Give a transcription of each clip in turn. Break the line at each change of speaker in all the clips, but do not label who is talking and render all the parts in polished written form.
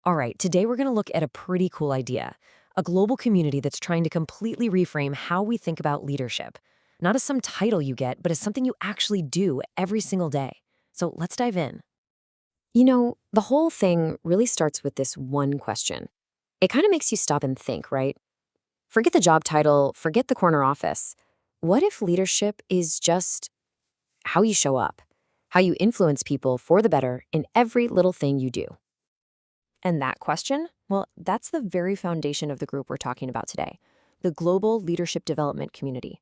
All right, today we're going to look at a pretty cool idea, a global community that's trying to completely reframe how we think about leadership. Not as some title you get, but as something you actually do every single day. So let's dive in. The whole thing really starts with this one question. It kind of makes you stop and think, right? Forget the job title, forget the corner office. What if leadership is just how you show up, how you influence people for the better in every little thing you do? And that question, well, that's the very foundation of the group we're talking about today, the Global Leadership Development Community.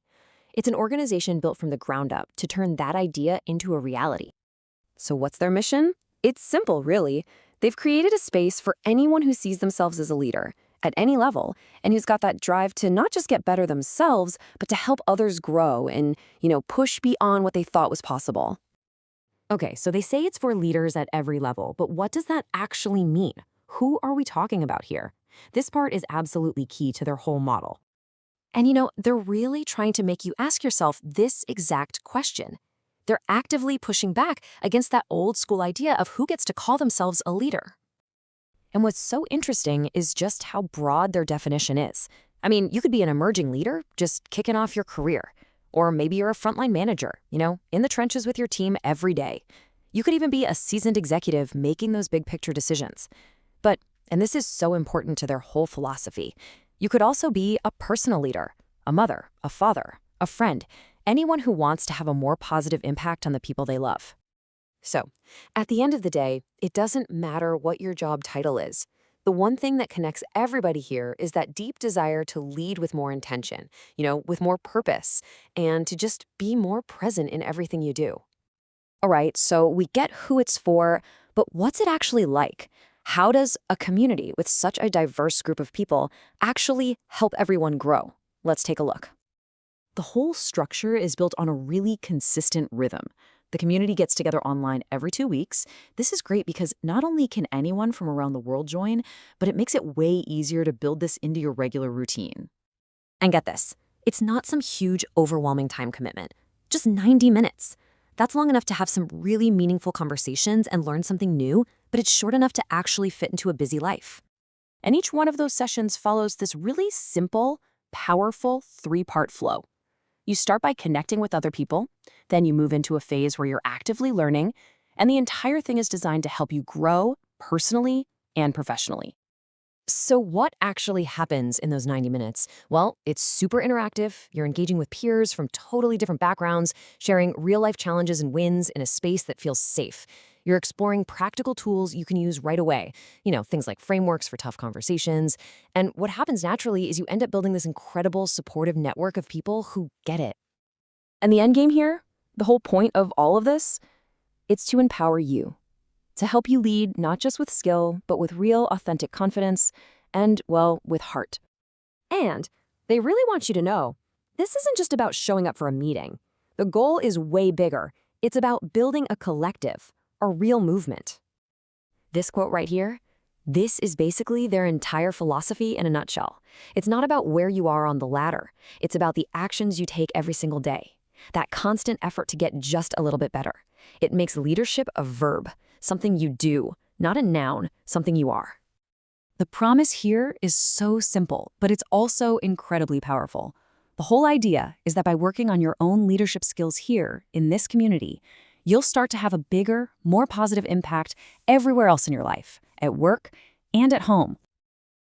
It's an organization built from the ground up to turn that idea into a reality. So what's their mission? It's simple, really. They've created a space for anyone who sees themselves as a leader, at any level, and who's got that drive to not just get better themselves, but to help others grow and, push beyond what they thought was possible. Okay, so they say it's for leaders at every level, but what does that actually mean? Who are we talking about here? This part is absolutely key to their whole model. And they're really trying to make you ask yourself this exact question. They're actively pushing back against that old school idea of who gets to call themselves a leader. And what's so interesting is just how broad their definition is. I mean, you could be an emerging leader just kicking off your career. Or maybe you're a frontline manager, in the trenches with your team every day. You could even be a seasoned executive making those big picture decisions. But, and this is so important to their whole philosophy, you could also be a personal leader, a mother, a father, a friend, anyone who wants to have a more positive impact on the people they love. So, at the end of the day, it doesn't matter what your job title is. The one thing that connects everybody here is that deep desire to lead with more intention, with more purpose, and to just be more present in everything you do. All right, so we get who it's for, but what's it actually like? How does a community with such a diverse group of people actually help everyone grow? Let's take a look. The whole structure is built on a really consistent rhythm. The community gets together online every 2 weeks. This is great because not only can anyone from around the world join, but it makes it way easier to build this into your regular routine. And get this, it's not some huge, overwhelming time commitment. Just 90 minutes. That's long enough to have some really meaningful conversations and learn something new, but it's short enough to actually fit into a busy life. And each one of those sessions follows this really simple, powerful 3-part flow. You start by connecting with other people, then you move into a phase where you're actively learning, and the entire thing is designed to help you grow personally and professionally. So what actually happens in those 90 minutes? Well, it's super interactive. You're engaging with peers from totally different backgrounds, sharing real-life challenges and wins in a space that feels safe. You're exploring practical tools you can use right away, things like frameworks for tough conversations. And what happens naturally is you end up building this incredible supportive network of people who get it. And the end game here, the whole point of all of this, it's to empower you, to help you lead not just with skill, but with real, authentic confidence and, well, with heart. And they really want you to know, this isn't just about showing up for a meeting. The goal is way bigger. It's about building a collective, a real movement. This quote right here, this is basically their entire philosophy in a nutshell. It's not about where you are on the ladder. It's about the actions you take every single day. That constant effort to get just a little bit better. It makes leadership a verb, something you do, not a noun, something you are. The promise here is so simple, but it's also incredibly powerful. The whole idea is that by working on your own leadership skills here, in this community, you'll start to have a bigger, more positive impact everywhere else in your life, at work and at home.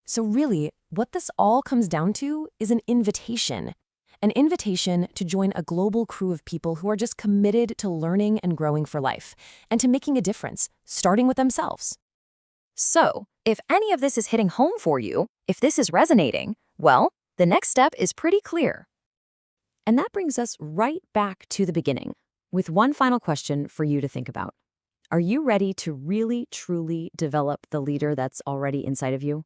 So really, what this all comes down to is an invitation to join a global crew of people who are just committed to learning and growing for life, and to making a difference, starting with themselves. So, if any of this is hitting home for you, if this is resonating, well, the next step is pretty clear. And that brings us right back to the beginning, with one final question for you to think about. Are you ready to really, truly develop the leader that's already inside of you?